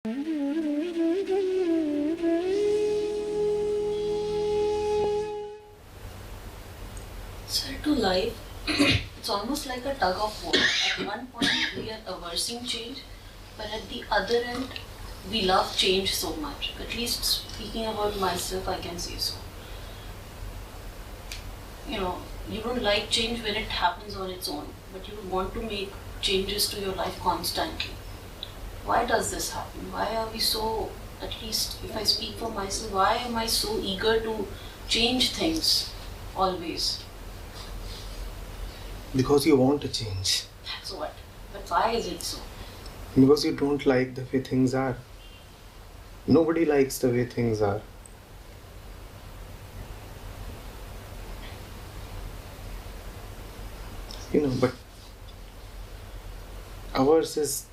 So to life, it's almost like a tug of war. At one point, we are aversing change, but at the other end, we love change so much. At least speaking about myself, I can say so. You don't like change when it happens on its own, but you want to make changes to your life constantly. Why does this happen? Why are we so, at least if I speak for myself, why am I so eager to change things always? Because you want to change. That's what. But why is it so? Because you don't like the way things are. Nobody likes the way things are. But ours is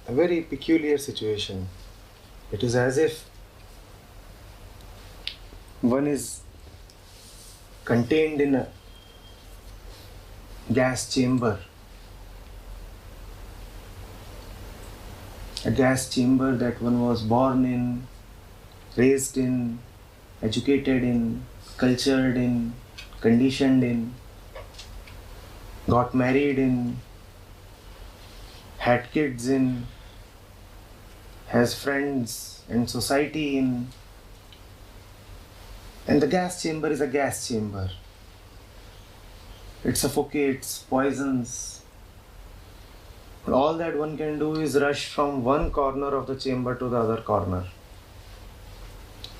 a very peculiar situation. It is as if one is contained in a gas chamber. A gas chamber that one was born in, raised in, educated in, cultured in, conditioned in, got married in, had kids in, has friends and society in. And the gas chamber is a gas chamber. It suffocates, poisons. All that one can do is rush from one corner of the chamber to the other corner.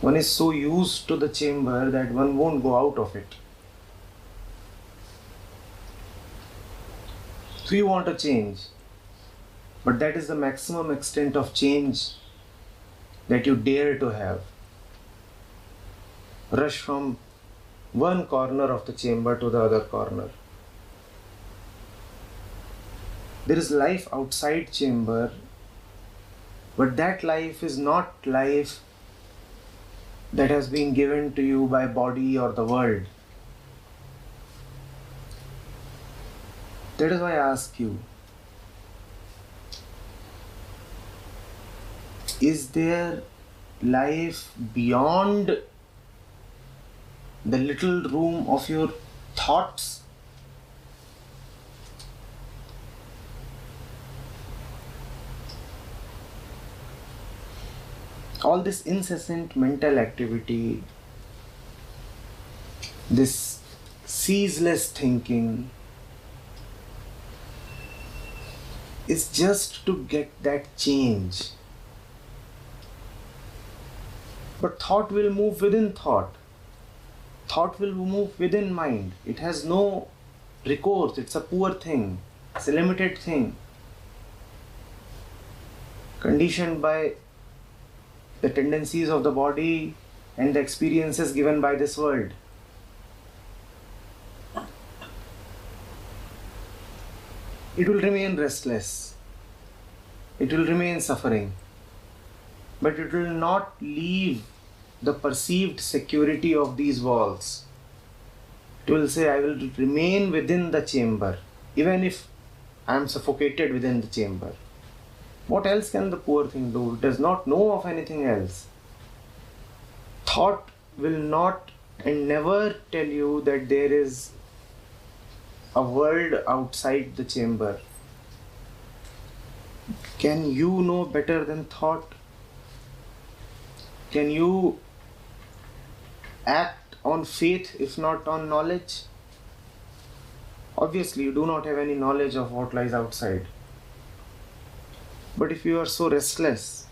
One is so used to the chamber that one won't go out of it. So you want to change, but that is the maximum extent of change that you dare to have. Rush from one corner of the chamber to the other corner. There is life outside chamber, but that life is not life that has been given to you by body or the world. That is why I ask you, is there life beyond the little room of your thoughts? All this incessant mental activity, this ceaseless thinking, is just to get that change. But thought will move within thought. Thought will move within mind. It has no recourse. It's a poor thing. It's a limited thing. Conditioned by the tendencies of the body and the experiences given by this world. It will remain restless. It will remain suffering. But it will not leave the perceived security of these walls. It will say, I will remain within the chamber, even if I am suffocated within the chamber. What else can the poor thing do? It does not know of anything else. Thought will not and never tell you that there is a world outside the chamber. Can you know better than thought? Can you act on faith if not on knowledge? Obviously, you do not have any knowledge of what lies outside. But if you are so restless,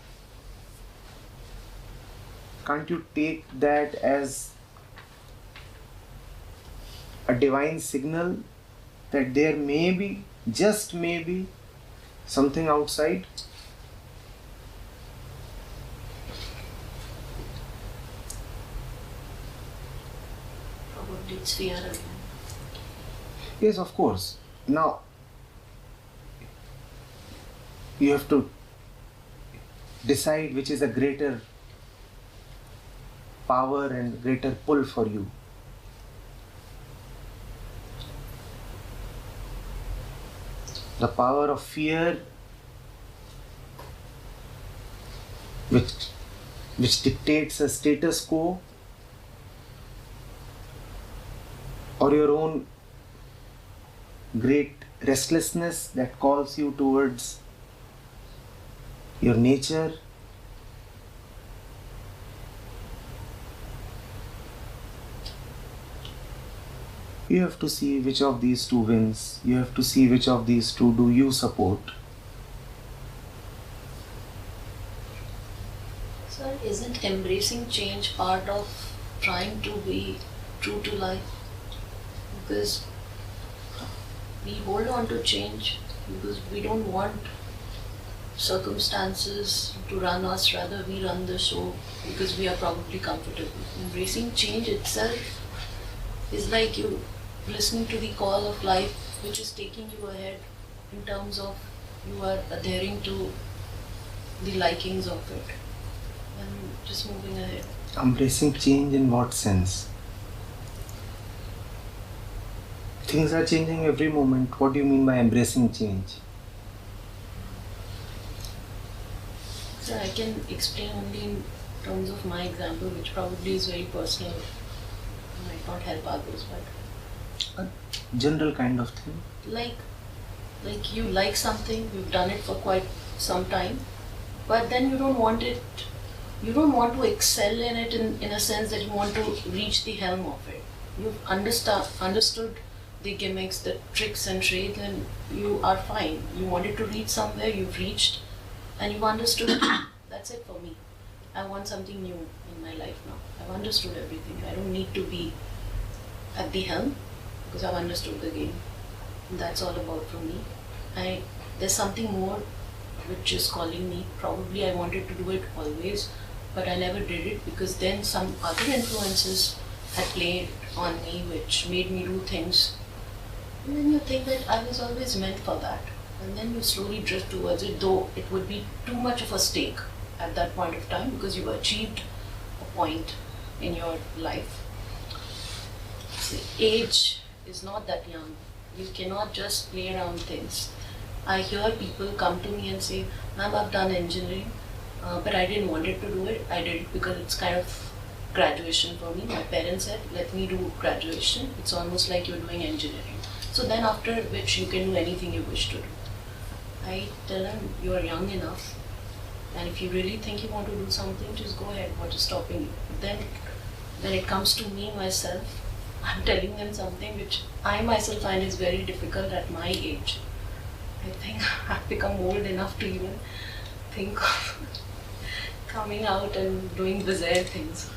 can't you take that as a divine signal that there may be, just maybe, something outside? Probably it's fear again. Yes, of course. Now, you have to decide which is a greater power and greater pull for you. The power of fear which dictates a status quo, or your own great restlessness that calls you towards your nature? You have to see which of these two wins. You have to see which of these two do you support. Sir, isn't embracing change part of trying to be true to life? Because we hold on to change because we don't want circumstances to run us, rather we run the show because we are probably comfortable. Embracing change itself is like you listening to the call of life which is taking you ahead in terms of you are adhering to the likings of it and just moving ahead. Embracing change in what sense? Things are changing every moment. What do you mean by embracing change? So I can explain only in terms of my example, which probably is very personal, might not help others, but A general kind of thing. like you like something, you've done it for quite some time, but then you don't want to excel in it in a sense that you want to reach the helm of it. You've understood the gimmicks, the tricks and trades, and you are fine. You wanted to reach somewhere, you've reached, and you've understood. That's it for me. I want something new in my life now. I've understood everything. I don't need to be at the helm because I've understood the game. And that's all about for me. There's something more which is calling me. Probably I wanted to do it always, but I never did it because then some other influences had played on me which made me do things. And then you think that I was always meant for that. And then you slowly drift towards it, though it would be too much of a stake at that point of time because you've achieved a point in your life. See, age is not that young. You cannot just play around things. I hear people come to me and say, "Ma'am, I've done engineering, but I didn't want it to do it. I did it because it's kind of graduation for me. My parents said, let me do graduation. It's almost like you're doing engineering. So then after which you can do anything you wish to do." I tell them, you are young enough, and if you really think you want to do something, just go ahead. What is stopping you? Then when it comes to me myself, I'm telling them something which I myself find is very difficult at my age. I think I've become old enough to even think of coming out and doing bizarre things.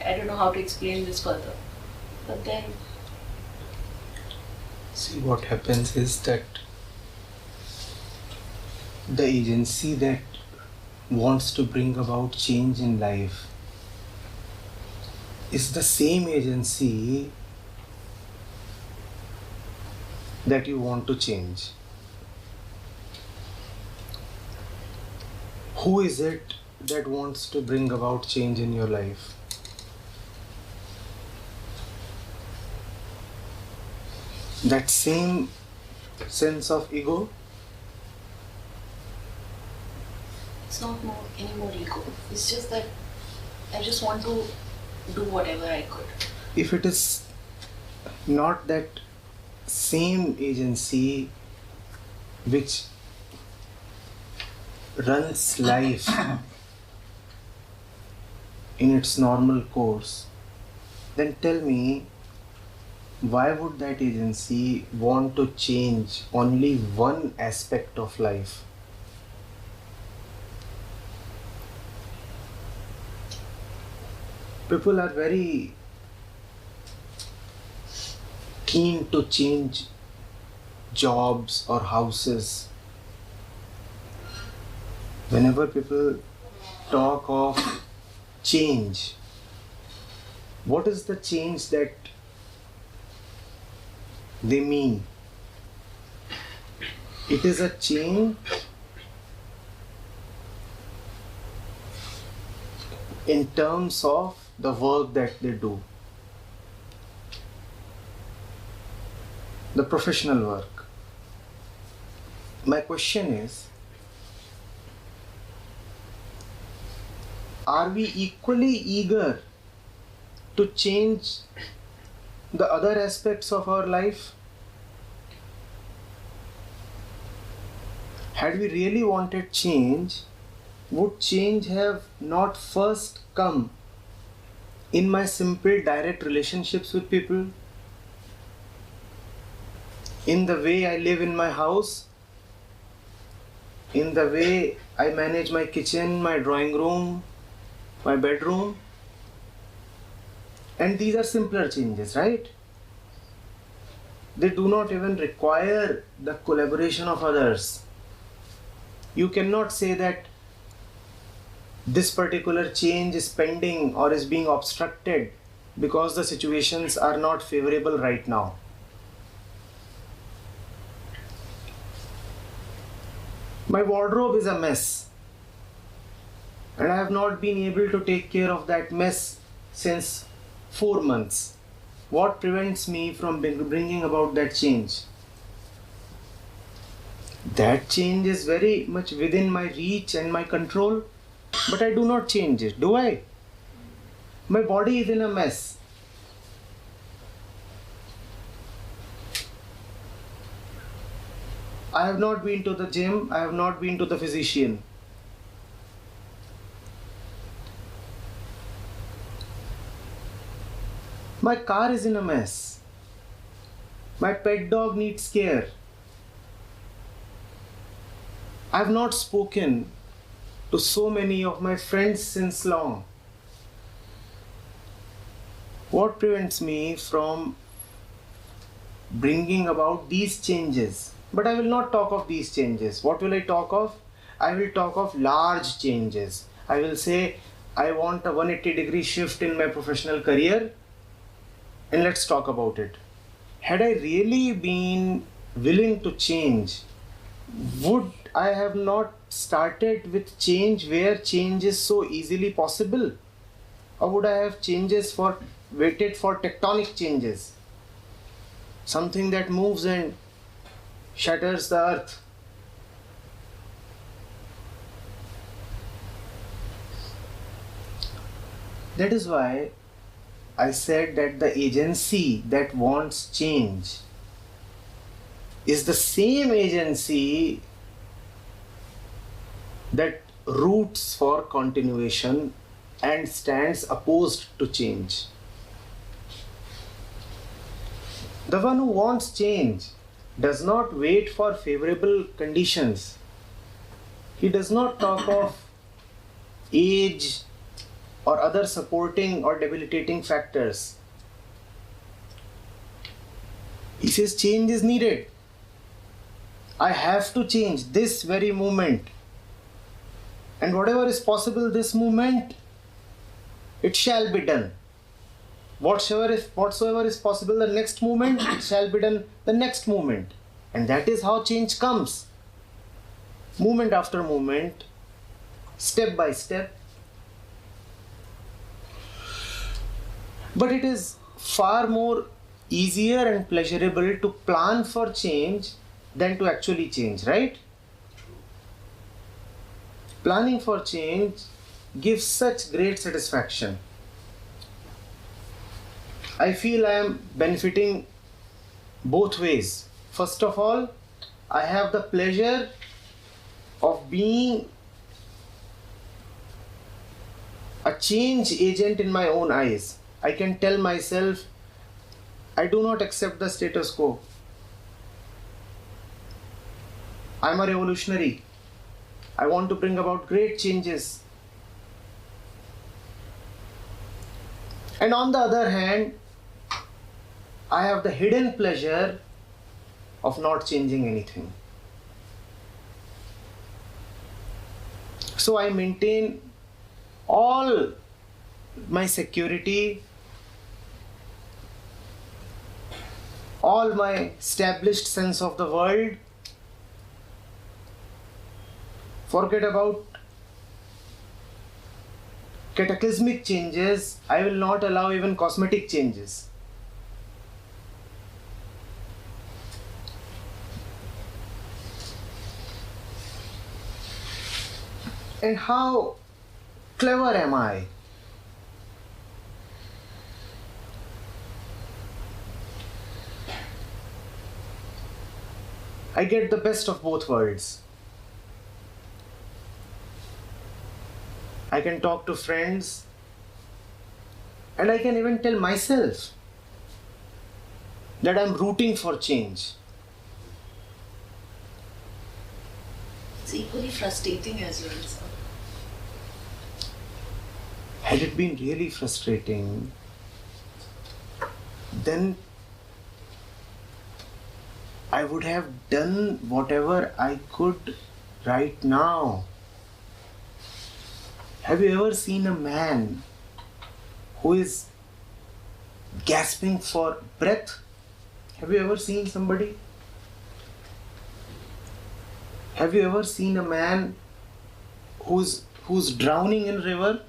I don't know how to explain this further. But then, See, what happens is that the agency that wants to bring about change in life is the same agency that you want to change. Who is it that wants to bring about change in your life? That same sense of ego? it's not any more ego. It's just that I just want to do whatever I could. If it is not that same agency which runs life in its normal course, then tell me, why would that agency want to change only one aspect of life? People are very keen to change jobs or houses. Whenever people talk of change, what is the change that they mean? It is a change in terms of the work that they do, the professional work. My question is, are we equally eager to change the other aspects of our life? Had we really wanted change, would change have not first come in my simple direct relationships with people? In the way I live in my house? In the way I manage my kitchen, my drawing room, my bedroom? And these are simpler changes, right? They do not even require the collaboration of others. You cannot say that this particular change is pending or is being obstructed because the situations are not favorable right now. My wardrobe is a mess, and I have not been able to take care of that mess since 4 months. What prevents me from bringing about that change? That change is very much within my reach and my control, but I do not change it, do I? My body is in a mess. I have not been to the gym, I have not been to the physician. My car is in a mess. My pet dog needs care. I have not spoken to so many of my friends since long. What prevents me from bringing about these changes? But I will not talk of these changes. What will I talk of? I will talk of large changes. I will say, I want a 180-degree shift in my professional career, and let's talk about it. Had I really been willing to change, would I have not started with change where change is so easily possible? Or would I have waited for tectonic changes? Something that moves and shatters the earth. That is why I said that the agency that wants change is the same agency that roots for continuation and stands opposed to change. The one who wants change does not wait for favorable conditions. He does not talk of age or other supporting or debilitating factors. He says change is needed. I have to change this very moment. And whatever is possible this moment, it shall be done. Whatsoever is possible the next moment, it shall be done the next moment. And that is how change comes. Moment after moment, step by step. But it is far more easier and pleasurable to plan for change than to actually change, right? Planning for change gives such great satisfaction. I feel I am benefiting both ways. First of all, I have the pleasure of being a change agent in my own eyes. I can tell myself, I do not accept the status quo. I am a revolutionary. I want to bring about great changes. And on the other hand, I have the hidden pleasure of not changing anything. So I maintain all my security, all my established sense of the world. Forget about cataclysmic changes. I will not allow even cosmetic changes. And how clever am I? I get the best of both worlds. I can talk to friends, and I can even tell myself that I'm rooting for change. It's equally frustrating as well, sir. Had it been really frustrating, then I would have done whatever I could right now. Have you ever seen a man who is gasping for breath? Have you ever seen somebody? Have you ever seen a man who's drowning in river?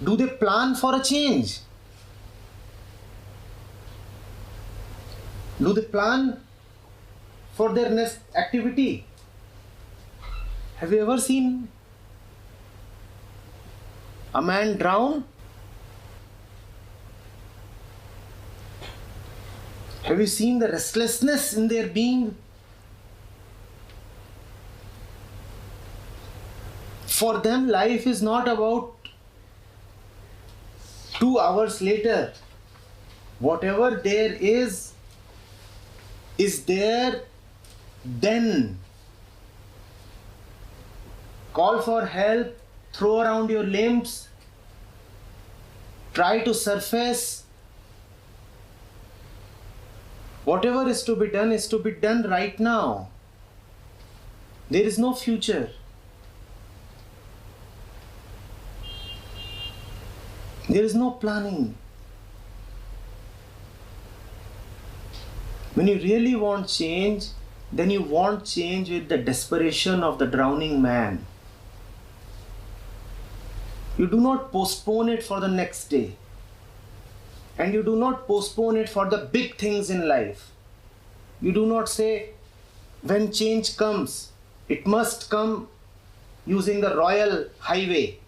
Do they plan for a change? Do they plan for their next activity? Have you ever seen a man drown? Have you seen the restlessness in their being? For them, life is not about 2 hours later. Whatever there is there then. Call for help, throw around your limbs, try to surface. Whatever is to be done right now. There is no future. There is no planning. When you really want change, then you want change with the desperation of the drowning man. You do not postpone it for the next day. And you do not postpone it for the big things in life. You do not say, when change comes, it must come using the royal highway.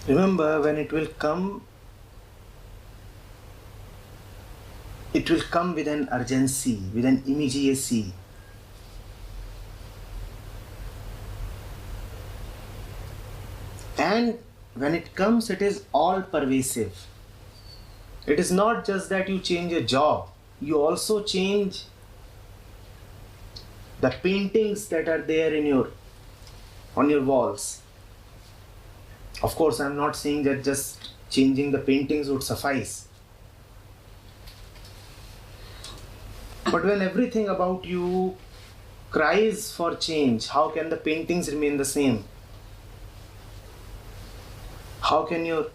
Remember, when it will come with an urgency, with an immediacy. And when it comes, it is all pervasive. It is not just that you change a job, you also change the paintings that are there on your walls. Of course, I am not saying that just changing the paintings would suffice. But when everything about you cries for change, how can the paintings remain the same? How can your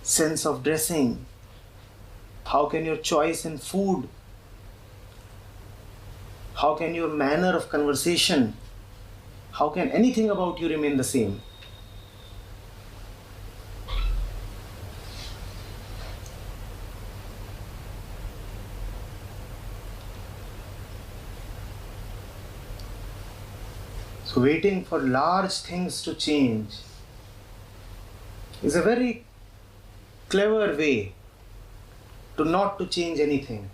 sense of dressing, how can your choice in food, how can your manner of conversation, how can anything about you remain the same? So waiting for large things to change is a very clever way to not to change anything.